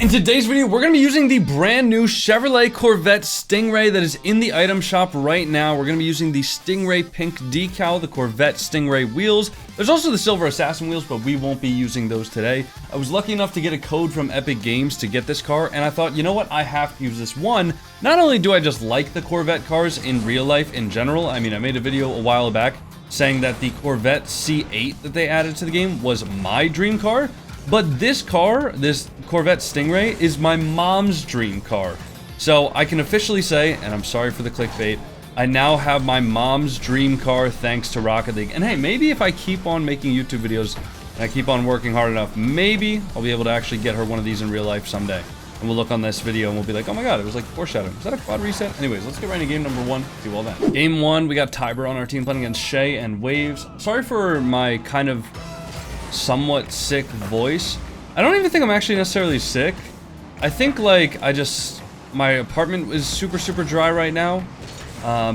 In today's video, we're going to be using the brand new Chevrolet Corvette Stingray that is in the item shop right now. We're going to be using the Stingray pink decal, the Corvette Stingray wheels. There's also the silver assassin wheels, but we won't be using those today. I was lucky enough to get a code from Epic Games to get this car, and I thought, you know what, I have to use this. One, not only do I just like the Corvette cars in real life in general, I mean, I made a video a while back saying that the Corvette C8 that they added to the game was my dream car. But this car, this Corvette Stingray, is my mom's dream car. So I can officially say, and I'm sorry for the clickbait, I now have my mom's dream car thanks to Rocket League. And hey, maybe if I keep on making YouTube videos and I keep on working hard enough, maybe I'll be able to actually get her one of these in real life someday. And we'll look on this video and we'll be like, oh my god, it was like foreshadowing. Is that a quad reset? Anyways, let's get right into game number one. Do all that. Game one, we got Tiber on our team playing against Shay and Waves. Sorry for my kind of somewhat sick voice. I don't even think I'm actually necessarily sick. I think like my apartment is super dry right now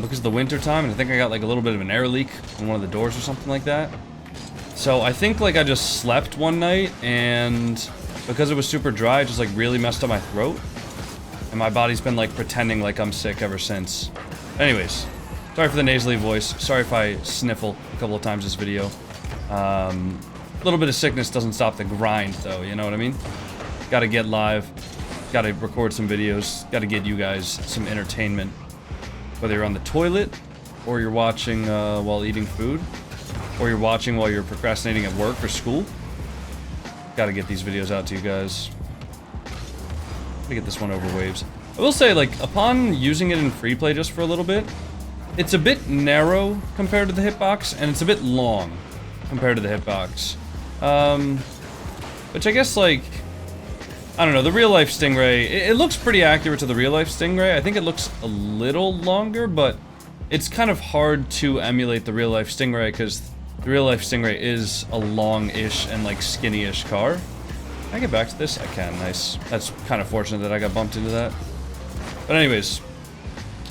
because of the winter time, and I think I got like a little bit of an air leak in one of the doors or something like that. So I think like I just slept one night, and because it was super dry, it just like really messed up my throat, and my body's been like pretending like I'm sick ever since. Anyways, sorry for the nasally voice. Sorry if I sniffle a couple of times this video. A little bit of sickness doesn't stop the grind, though, you know what I mean? Gotta get live, gotta record some videos, gotta get you guys some entertainment. Whether you're on the toilet, or you're watching while eating food, or you're watching while you're procrastinating at work or school. Gotta get these videos out to you guys. Gotta get this one over Waves. I will say, like, upon using it in free play just for a little bit, it's a bit narrow compared to the hitbox, and it's a bit long compared to the hitbox. Which I guess, like, I don't know, the real-life Stingray, it looks pretty accurate to the real-life Stingray. I think it looks a little longer, but it's kind of hard to emulate the real-life Stingray, because the real-life Stingray is a long-ish and, like, skinny-ish car. Can I get back to this? I can, nice. That's kind of fortunate that I got bumped into that. But anyways,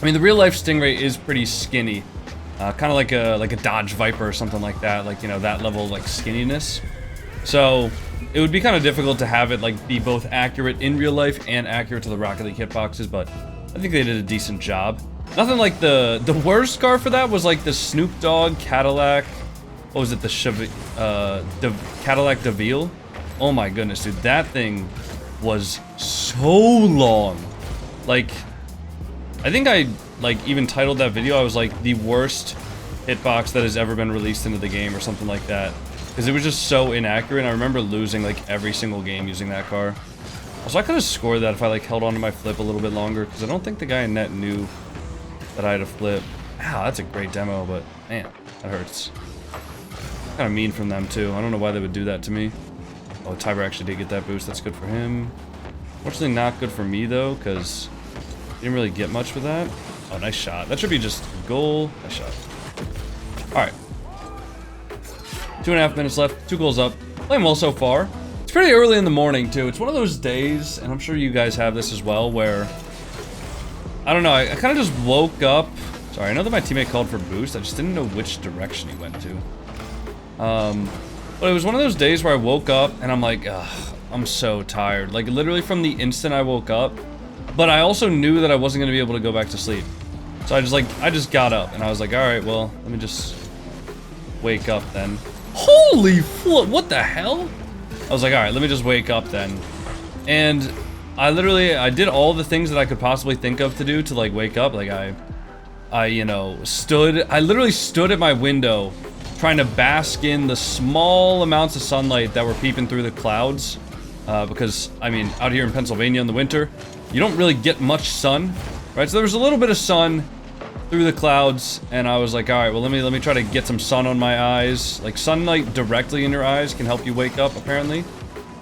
I mean, the real-life Stingray is pretty skinny. Kind of like a Dodge Viper or something like that, like, you know, that level of, like, skinniness. So, it would be kind of difficult to have it, like, be both accurate in real life and accurate to the Rocket League hitboxes, but I think they did a decent job. Nothing like the worst car for that was, like, the Snoop Dogg Cadillac, what was it, the Cadillac DeVille? Oh my goodness, dude, that thing was so long. Like, I think I, like, even titled that video, I was like, the worst hitbox that has ever been released into the game or something like that. Because it was just so inaccurate. I remember losing, like, every single game using that car. Also, I could have scored that if I, like, held onto my flip a little bit longer, because I don't think the guy in net knew that I had a flip. Wow, that's a great demo, but, man, that hurts. Kind of mean from them, too. I don't know why they would do that to me. Oh, Tiber actually did get that boost. That's good for him. Fortunately, not good for me, though, because didn't really get much for that. Oh, nice shot. That should be just a goal. Nice shot. Alright. 2.5 minutes left. 2 goals up. Playing well so far. It's pretty early in the morning, too. It's one of those days, and I'm sure you guys have this as well, where I don't know, I kind of just woke up. Sorry, I know that my teammate called for boost. I just didn't know which direction he went to. But it was one of those days where I woke up, and I'm like, ugh, I'm so tired. Like, literally from the instant I woke up. But I also knew that I wasn't going to be able to go back to sleep. So I just got up, and I was like, alright, well, let me just wake up then. Holy flip, what the hell? I was like, alright, let me just wake up then. And I did all the things that I could possibly think of to do to, like, wake up. Like, I literally stood at my window trying to bask in the small amounts of sunlight that were peeping through the clouds. Because, I mean, out here in Pennsylvania in the winter, you don't really get much sun, right? So there was a little bit of sun through the clouds, and I was like, all right, well, let me try to get some sun on my eyes. Like, sunlight directly in your eyes can help you wake up, apparently.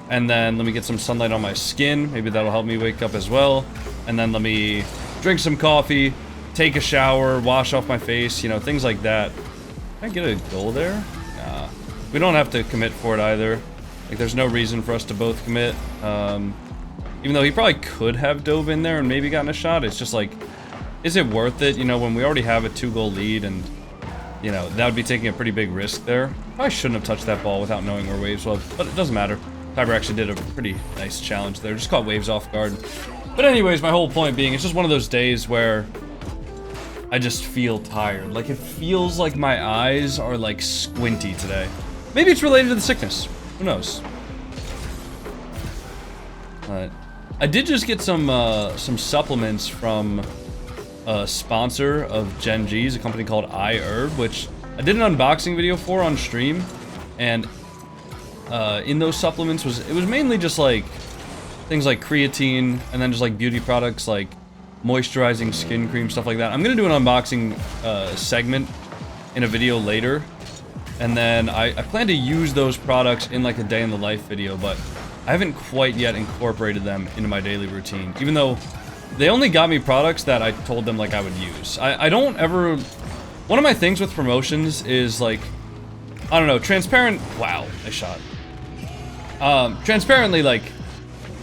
And then let me get some sunlight on my skin. Maybe that'll help me wake up as well. And then let me drink some coffee, take a shower, wash off my face, you know, things like that. Can I get a goal there? Nah. We don't have to commit for it either. Like, there's no reason for us to both commit. Even though he probably could have dove in there and maybe gotten a shot, it's just like, is it worth it, you know, when we already have a 2-goal lead, and, you know, that would be taking a pretty big risk there. Probably shouldn't have touched that ball without knowing where Waves was, but it doesn't matter. Kyber actually did a pretty nice challenge there. Just caught waves off guard. But anyways, my whole point being, it's just one of those days where I just feel tired. Like, it feels like my eyes are, like, squinty today. Maybe it's related to the sickness. Who knows? I did just get some supplements from a sponsor of Gen G's, a company called iHerb, which I did an unboxing video for on stream. And in those supplements it was mainly just like things like creatine, and then just like beauty products like moisturizing skin cream, stuff like that. I'm gonna do an unboxing segment in a video later, and then I plan to use those products in like a day in the life video, but I haven't quite yet incorporated them into my daily routine, even though they only got me products that I told them like I would use. I don't ever... One of my things with promotions is like, I don't know, transparent... Wow, I shot. Transparently, like,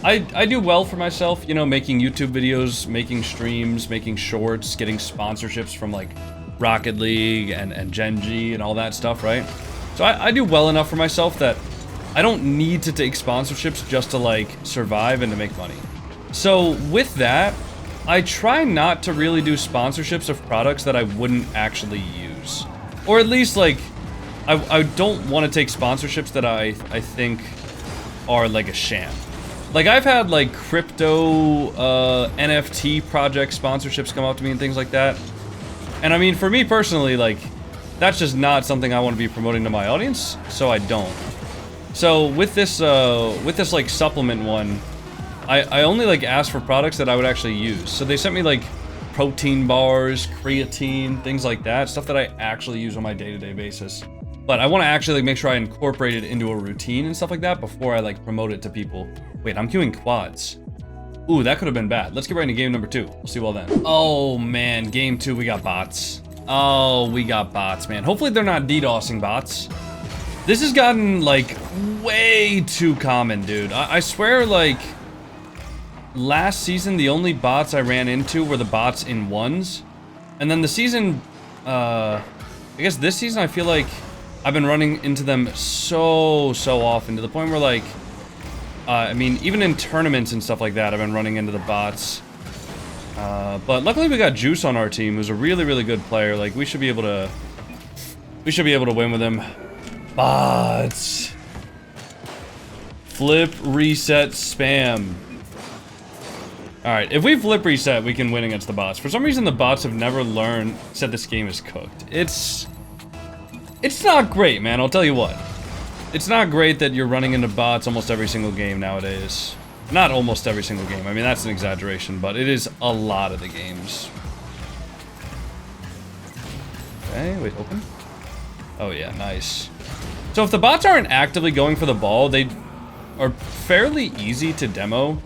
I do well for myself, you know, making YouTube videos, making streams, making shorts, getting sponsorships from like Rocket League and Gen G and all that stuff, right? So I do well enough for myself that I don't need to take sponsorships just to like survive and to make money. So with that, I try not to really do sponsorships of products that I wouldn't actually use. Or at least like, I don't want to take sponsorships that I think are like a sham. Like, I've had like crypto NFT project sponsorships come up to me and things like that. And I mean, for me personally, like, that's just not something I want to be promoting to my audience, so I don't. So with this like supplement one, I only like asked for products that I would actually use. So they sent me like protein bars, creatine, things like that, stuff that I actually use on my day-to-day basis. But I want to actually like make sure I incorporate it into a routine and stuff like that before I like promote it to people. Wait, I'm queuing quads. Ooh, that could have been bad. Let's get right into game number 2. We'll see you all then. Oh man, game 2, we got bots. Oh, we got bots, man. Hopefully they're not DDoSing bots. This has gotten like way too common, dude. I swear, like, last season the only bots I ran into were the bots in ones. And then the season, I guess this season I feel like I've been running into them so often, to the point where like, I mean, even in tournaments and stuff like that, I've been running into the bots. But luckily we got Juice on our team, who's a really good player. Like, we should be able to win with him. Bots. Flip, reset, spam. Alright, if we flip reset, we can win against the bots. For some reason, the bots have never said this game is cooked. It's not great, man, I'll tell you what. It's not great that you're running into bots almost every single game nowadays. Not almost every single game, I mean, that's an exaggeration, but it is a lot of the games. Okay, wait, open? Oh yeah, nice. So if the bots aren't actively going for the ball, they are fairly easy to demo,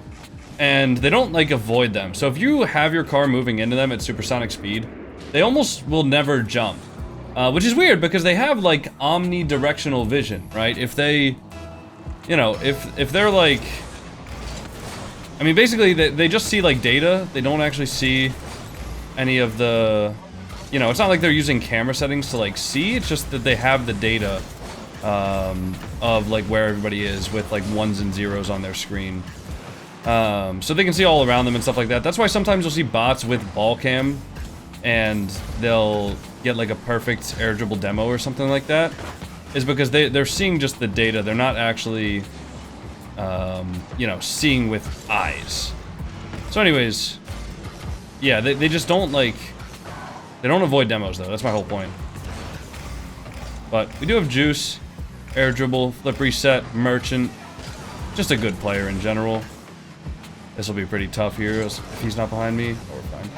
and they don't like avoid them. So if you have your car moving into them at supersonic speed, they almost will never jump. Which is weird because they have like omnidirectional vision, right? If they, you know, if they're like, I mean, basically they just see like data. They don't actually see any of the, you know, it's not like they're using camera settings to like see. It's just that they have the data of like where everybody is with like ones and zeros on their screen. So they can see all around them and stuff like that. That's why sometimes you'll see bots with ball cam and they'll get like a perfect air dribble demo or something like that, is because they're seeing just the data. They're not actually, you know, seeing with eyes. So anyways, yeah, they just don't like, they don't avoid demos though. That's my whole point. But we do have Juice, air dribble, flip reset, merchant. Just a good player in general. This will be pretty tough here if he's not behind me. Oh, we're fine.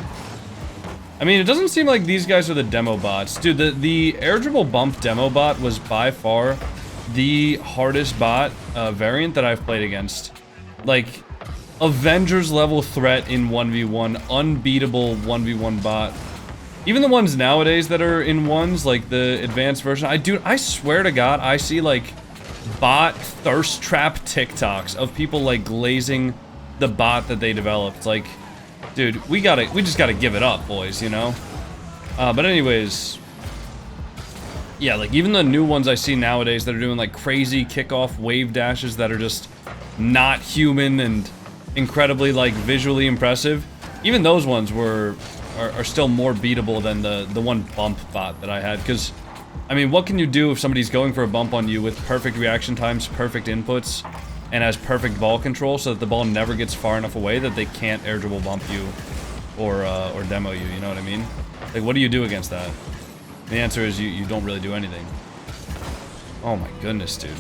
I mean, it doesn't seem like these guys are the demo bots. Dude, the air dribble bump demo bot was by far the hardest bot variant that I've played against. Like, Avengers level threat in 1v1, unbeatable 1v1 bot. Even the ones nowadays that are in ones, like the advanced version, I swear to God, I see like bot thirst trap TikToks of people like glazing the bot that they developed. Like, dude, we just gotta give it up, boys, you know? But anyways, Yeah, like even the new ones I see nowadays that are doing like crazy kickoff wave dashes that are just not human and incredibly like visually impressive. Even those ones are still more beatable than the one bump bot that I had. Because, I mean, what can you do if somebody's going for a bump on you with perfect reaction times, perfect inputs, and has perfect ball control so that the ball never gets far enough away that they can't air dribble bump you or demo you, you know what I mean? Like, what do you do against that? The answer is you don't really do anything. Oh my goodness, dude.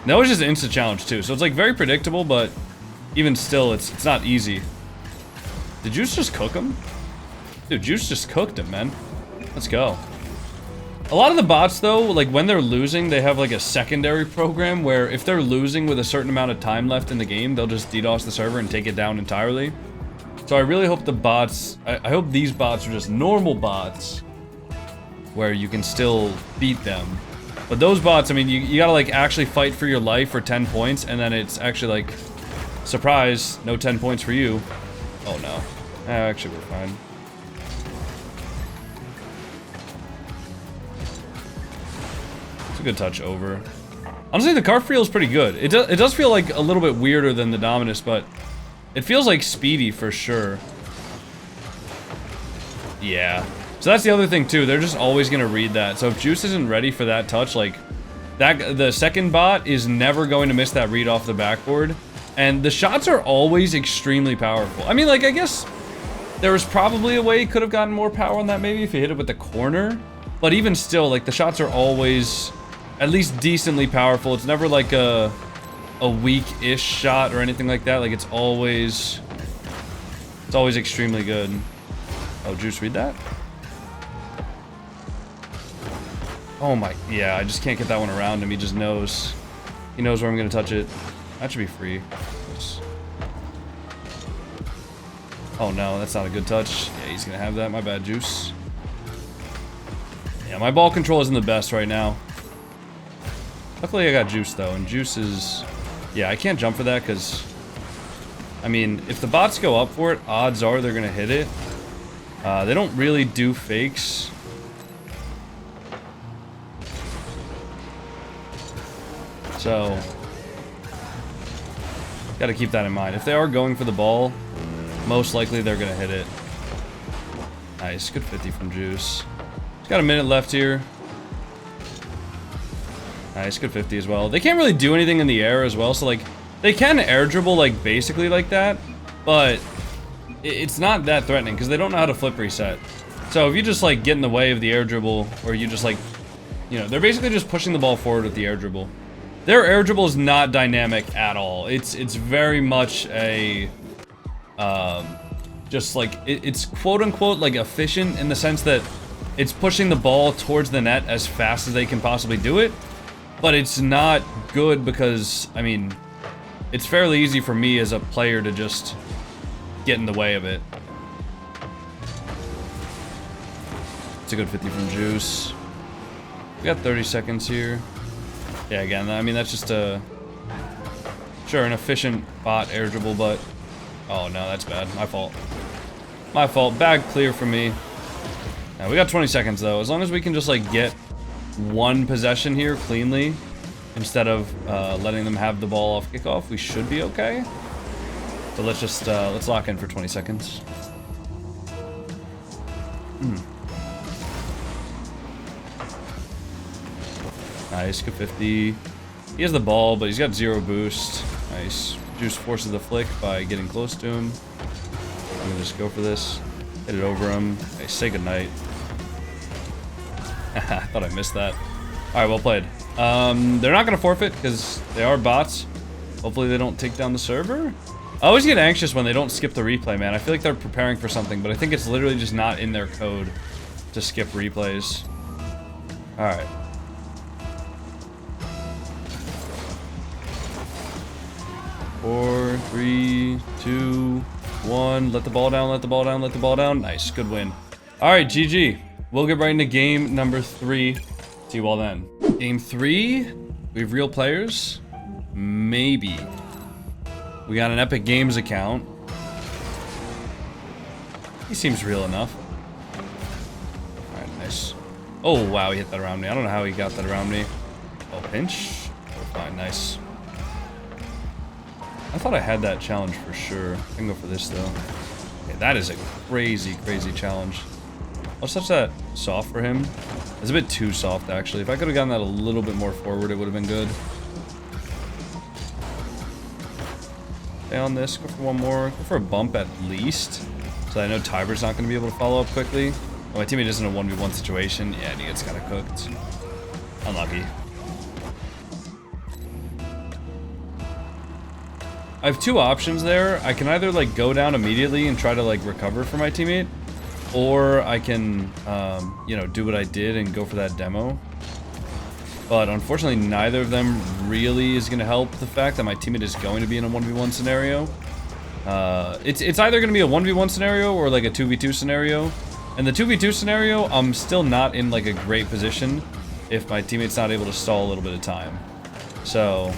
That was just an instant challenge too, so it's like very predictable, but even still, it's not easy. Did Juice just cook him? Dude, Juice just cooked him, man. Let's go. A lot of the bots, though, like, when they're losing, they have, like, a secondary program where if they're losing with a certain amount of time left in the game, they'll just DDoS the server and take it down entirely. So I really hope the bots... I hope these bots are just normal bots where you can still beat them. But those bots, I mean, you gotta, like, actually fight for your life for 10 points, and then it's actually, like, surprise, no 10 points for you. Oh, no. Actually, we're fine. It's a good touch over. Honestly, the car feels pretty good. It does feel like a little bit weirder than the Dominus, but it feels like speedy for sure. Yeah. So that's the other thing too. They're just always gonna read that. So if Juice isn't ready for that touch, like that, the second bot is never going to miss that read off the backboard. And the shots are always extremely powerful. I mean, like, I guess there was probably a way he could have gotten more power on that maybe if he hit it with the corner. But even still, like, the shots are always at least decently powerful. It's never like a weak-ish shot or anything like that. Like, it's always extremely good. Oh, Juice, read that? Oh my, yeah, I just can't get that one around him. He just knows. He knows where I'm gonna touch it. That should be free. Oops. Oh no, that's not a good touch. Yeah, he's gonna have that. My bad, Juice. Yeah, my ball control isn't the best right now. Luckily I got Juice though, and Juice is... Yeah, I can't jump for that because... I mean, if the bots go up for it, odds are they're gonna hit it. They don't really do fakes. So... Gotta keep that in mind. If they are going for the ball, most likely they're gonna hit it. Nice, good 50 from Juice. He's got a minute left here. Nice, good 50 as well. They can't really do anything in the air as well, so like, they can air dribble like basically like that, but it's not that threatening because they don't know how to flip reset. So if you just like get in the way of the air dribble, or you just like, you know, they're basically just pushing the ball forward with the air dribble. Their air dribble is not dynamic at all. It's very much a, just like, it's quote unquote like efficient in the sense that it's pushing the ball towards the net as fast as they can possibly do it. But it's not good because, I mean, it's fairly easy for me as a player to just get in the way of it. It's a good 50 from Juice. We got 30 seconds here. Yeah, again, I mean, that's just a... Sure, an efficient bot air dribble, but... Oh, no, that's bad. My fault. My fault. Bag clear for me. Now, we got 20 seconds, though. As long as we can just, like, get one possession here cleanly, instead of letting them have the ball off kickoff, we should be okay. So let's just, let's lock in for 20 seconds. Nice, good 50. He has the ball, but he's got 0 boost. Nice. Juice forces the flick by getting close to him. I'm gonna just go for this. Hit it over him. Nice, say goodnight. I thought I missed that. Alright, well played. They're not gonna forfeit because they are bots. Hopefully they don't take down the server. I always get anxious when they don't skip the replay, man. I feel like they're preparing for something, but I think it's literally just not in their code to skip replays. Alright. Four, 3, 2, 1. Let the ball down, let the ball down, let the ball down. Nice, good win. Alright, GG. We'll get right into game number 3. See you all then. Game 3. We have real players. Maybe. We got an Epic Games account. He seems real enough. Alright, nice. Oh, wow, he hit that around me. I don't know how he got that around me. Oh, pinch. Oh, fine, nice. I thought I had that challenge for sure. I can go for this, though. Okay, that is a crazy, crazy challenge. I'll touch that soft for him. It's a bit too soft, actually. If I could have gotten that a little bit more forward, it would have been good. Stay on this. Go for one more. Go for a bump at least. So I know Tiber's not going to be able to follow up quickly. Oh, my teammate is in a 1v1 situation. Yeah, and he gets kind of cooked. Unlucky. I have two options there. I can either like go down immediately and try to like recover for my teammate, or I can, you know, do what I did and go for that demo. But unfortunately, neither of them really is going to help the fact that my teammate is going to be in a 1v1 scenario. It's either going to be a 1v1 scenario or like a 2v2 scenario. And the 2v2 scenario, I'm still not in like a great position if my teammate's not able to stall a little bit of time. So,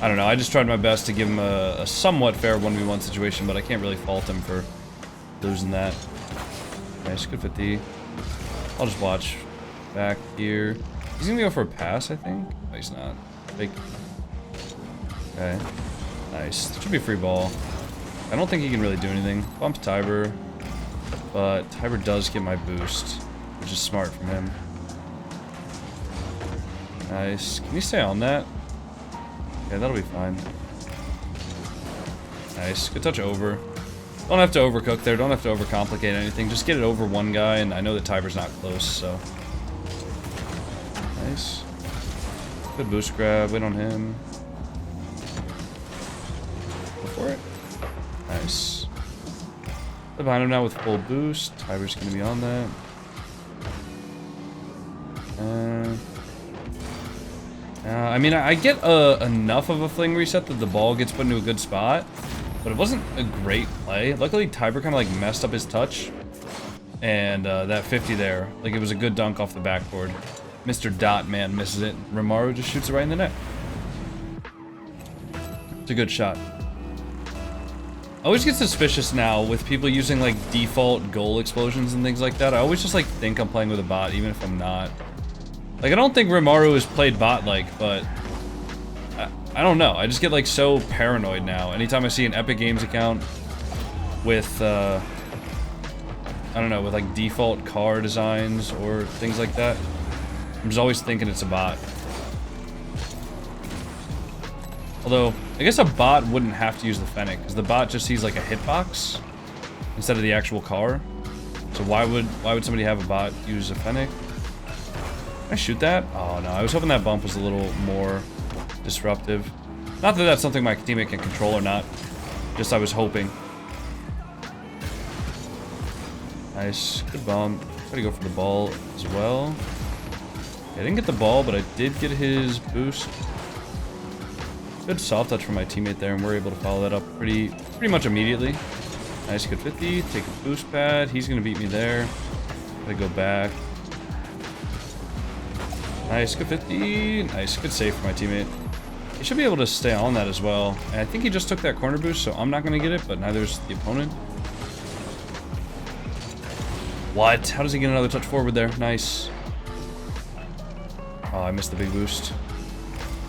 I don't know. I just tried my best to give him a somewhat fair 1v1 situation, but I can't really fault him for losing that. Nice, good 50. I'll just watch back here. He's gonna go for a pass, I think. No, he's not. Fake. Okay. Nice. Should be a free ball. I don't think he can really do anything. Bump Tiber. But Tiber does get my boost, which is smart from him. Nice. Can you stay on that? Yeah, that'll be fine. Nice. Good touch over. Don't have to overcook there. Don't have to overcomplicate anything. Just get it over one guy, and I know that Tiber's not close, so. Nice. Good boost grab. Wait on him. Go for it. Nice. They're behind him now with full boost. Tiber's gonna be on that. I mean, I get enough of a fling reset that the ball gets put into a good spot, but it wasn't a great play. Luckily, Tiber kind of like messed up his touch, and that 50 there, like it was a good dunk off the backboard. Mr. Dot Man misses it. Romaru just shoots it right in the net. It's a good shot. I always get suspicious now with people using like default goal explosions and things like that. I always just like think I'm playing with a bot, even if I'm not. Like, I don't think Romaru is played bot-like, but I don't know. I just get like so paranoid now. Anytime I see an Epic Games account with, I don't know, with like default car designs or things like that, I'm just always thinking it's a bot. Although, I guess a bot wouldn't have to use the Fennec, because the bot just sees like a hitbox instead of the actual car. So why would somebody have a bot use a Fennec? Can I shoot that? Oh no, I was hoping that bump was a little more disruptive. Not that that's something my teammate can control or not. Just I was hoping. Nice, good bump. Try to go for the ball as well. I didn't get the ball, but I did get his boost. Good soft touch from my teammate there, and we're able to follow that up pretty much immediately. Nice, good 50. Take a boost pad. He's gonna beat me there. Gotta go back. Nice, good 50. Nice, good save for my teammate. He should be able to stay on that as well. And I think he just took that corner boost, so I'm not gonna get it, but neither's the opponent. What? How does he get another touch forward there? Nice. Oh, I missed the big boost.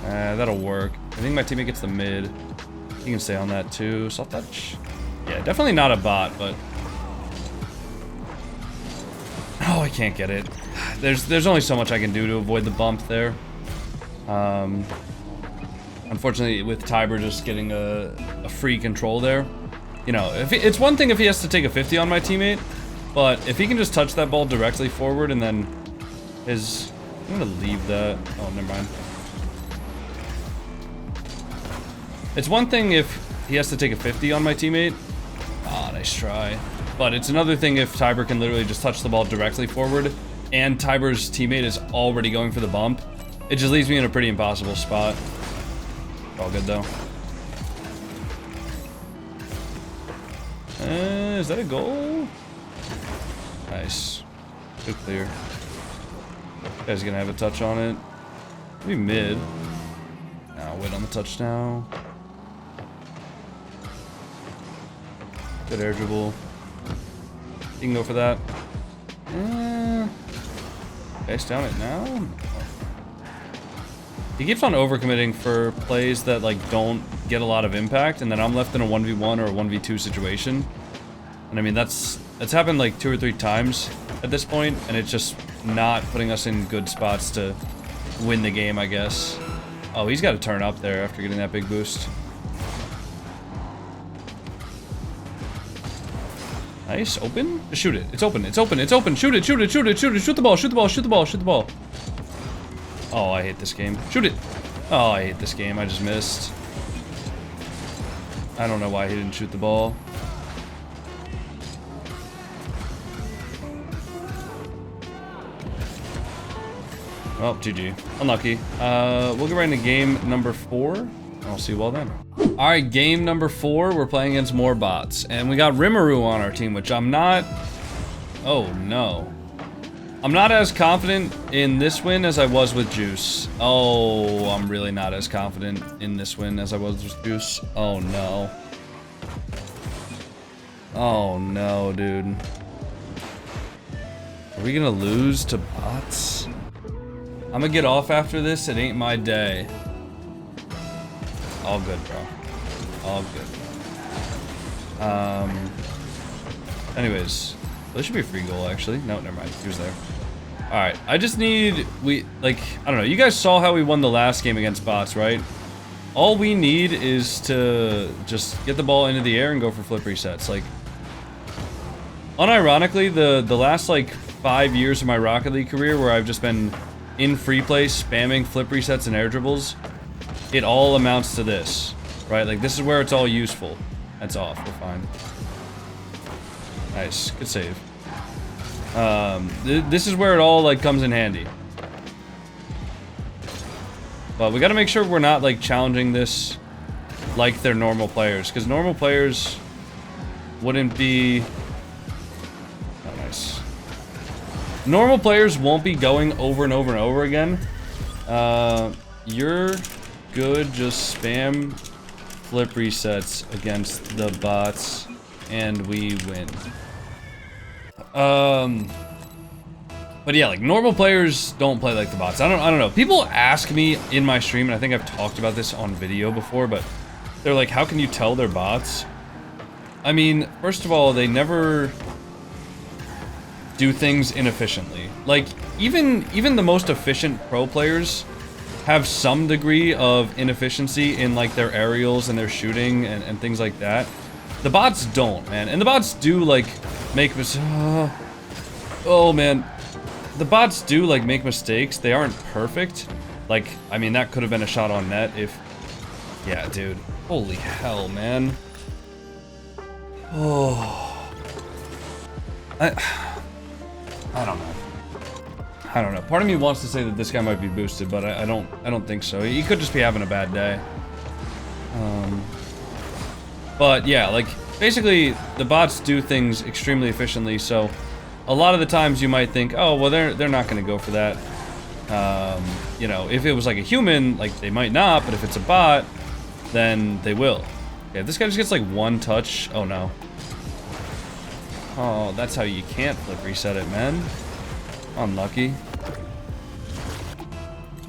That'll work. I think my teammate gets the mid. He can stay on that too. Soft touch. Yeah, definitely not a bot, but... Oh, I can't get it. There's only so much I can do to avoid the bump there. Unfortunately, with Tiber just getting a free control there, you know, it's one thing if he has to take a 50 on my teammate, but if he can just touch that ball directly forward and then his... I'm gonna leave that. Oh, never mind. It's one thing if he has to take a 50 on my teammate. Ah, nice try. But it's another thing if Tiber can literally just touch the ball directly forward and Tiber's teammate is already going for the bump. It just leaves me in a pretty impossible spot. All good though. Is that a goal? Nice. Good clear. Guy's gonna have a touch on it. Maybe mid. Now wait on the touch now. Good air dribble. You can go for that. Base down it now? He keeps on overcommitting for plays that like don't get a lot of impact, and then I'm left in a 1v1 or a 1v2 situation. And I mean, that's happened like 2 or 3 times at this point, and it's just not putting us in good spots to win the game, I guess. Oh, he's got to turn up there after getting that big boost. Nice, open? Shoot it. It's open, it's open, it's open. Shoot it, shoot it, shoot it, shoot it. Shoot the ball, shoot the ball, shoot the ball, shoot the ball. Oh, I hate this game. Shoot it. Oh, I hate this game. I just missed. I don't know why he didn't shoot the ball. Oh, GG. Unlucky. We'll get right into game number 4. I'll see you all then. Alright, game number 4. We're playing against more bots. And we got Rimuru on our team, which I'm not... Oh, no. I'm not as confident in this win as I was with Juice. Oh, I'm really not as confident in this win as I was with Juice. Oh, no. Oh, no, dude. Are we gonna lose to bots? I'm gonna get off after this. It ain't my day. All good, bro. All good. Anyways, this should be a free goal, actually. No, never mind. He was there. All right. I just need I don't know. You guys saw how we won the last game against bots, right? All we need is to just get the ball into the air and go for flip resets. Like, unironically, the last like 5 years of my Rocket League career, where I've just been in free play spamming flip resets and air dribbles, it all amounts to this, right? Like, this is where it's all useful. That's off. We're fine. Nice. Good save. This is where it all, like, comes in handy. But we gotta make sure we're not, like, challenging this like they're normal players. Because normal players wouldn't be... Oh, nice. Normal players won't be going over and over and over again. You're good, just spam flip resets against the bots, and we win. But yeah, like, normal players don't play like the bots. I don't know. People ask me in my stream, and I think I've talked about this on video before, but they're like, how can you tell they're bots? I mean, first of all, they never do things inefficiently. Like, even the most efficient pro players have some degree of inefficiency in, like, their aerials and their shooting and things like that. The bots don't, man. And the bots do, like, make oh, man. The bots do, like, make mistakes. They aren't perfect. Like, I mean, that could have been a shot on net if... Yeah, dude. Holy hell, man. Oh. I don't know. I don't know. Part of me wants to say that this guy might be boosted, but I don't think so. He could just be having a bad day. But yeah, like, basically the bots do things extremely efficiently, so a lot of the times you might think, oh, well, they're not going to go for that. You know, if it was like a human, like, they might not, but if it's a bot, then they will. Okay, if this guy just gets like one touch, oh no. Oh, that's how you can't flip reset it, man. Unlucky.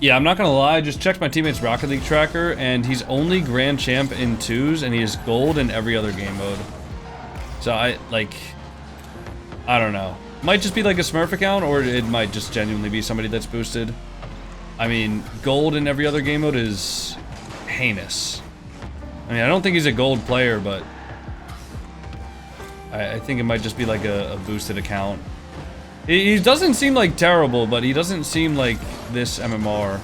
Yeah, I'm not gonna lie, I just checked my teammate's Rocket League tracker, and he's only Grand Champ in 2s, and he is gold in every other game mode. So I don't know. Might just be like a Smurf account, or it might just genuinely be somebody that's boosted. I mean, gold in every other game mode is heinous. I mean, I don't think he's a gold player, but I think it might just be like a boosted account. He doesn't seem like terrible, but he doesn't seem like this MMR.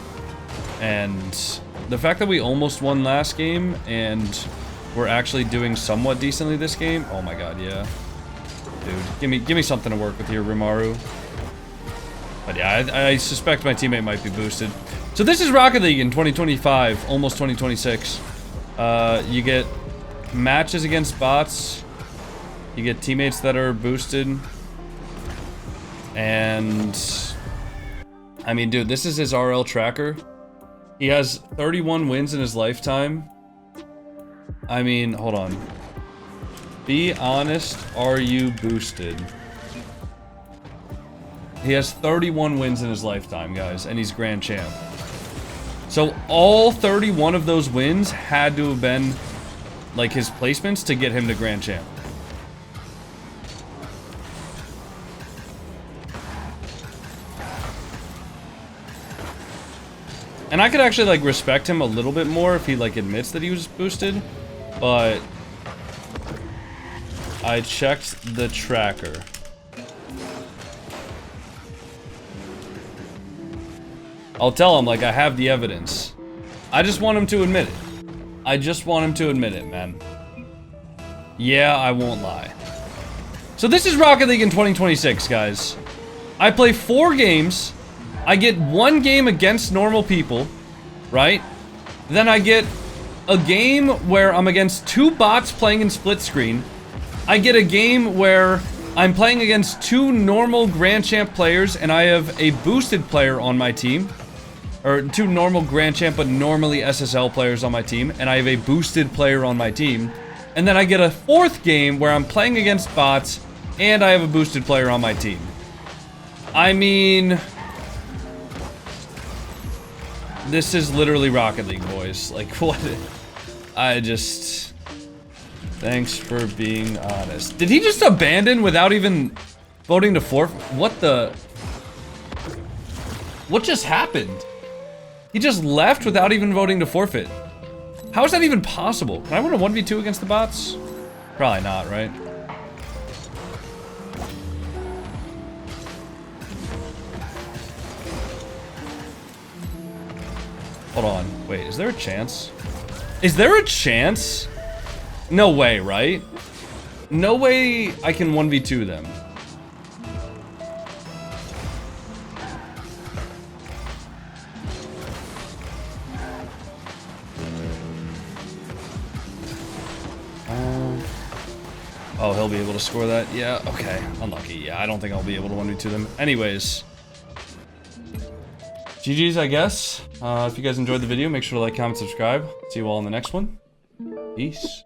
And the fact that we almost won last game and we're actually doing somewhat decently this game, oh my god, yeah. Dude, give me something to work with here, Rimaru. But yeah, I suspect my teammate might be boosted. So this is Rocket League in 2025, almost 2026. You get matches against bots. You get teammates that are boosted. And I mean, dude, this is his RL tracker. He has 31 wins in his lifetime. I mean, hold on. Be honest, are you boosted? He has 31 wins in his lifetime, guys, and he's Grand Champ. So all 31 of those wins had to have been, like, his placements to get him to Grand Champ. And I could actually, like, respect him a little bit more if he, like, admits that he was boosted. But I checked the tracker. I'll tell him, like, I have the evidence. I just want him to admit it. I just want him to admit it, man. Yeah, I won't lie. So this is Rocket League in 2026, guys. I play 4 games. I get 1 game against normal people, right? Then I get a game where I'm against 2 bots playing in split screen. I get a game where I'm playing against 2 normal Grand Champ players and I have a boosted player on my team. Or 2 normal Grand Champ but normally SSL players on my team, and I have a boosted player on my team. And then I get a 4th game where I'm playing against bots and I have a boosted player on my team. I mean, this is literally Rocket League, boys. Like, what? I just... Thanks for being honest. Did he just abandon without even voting to forfeit? What the... What just happened? He just left without even voting to forfeit. How is that even possible? Can I win a 1v2 against the bots? Probably not, right? Hold on. Wait, is there a chance? Is there a chance? No way, right? No way I can 1v2 them. Oh, he'll be able to score that? Yeah, okay. Unlucky. Yeah, I don't think I'll be able to 1v2 them. Anyways. GG's, I guess. If you guys enjoyed the video, make sure to like, comment, subscribe. See you all in the next one. Peace.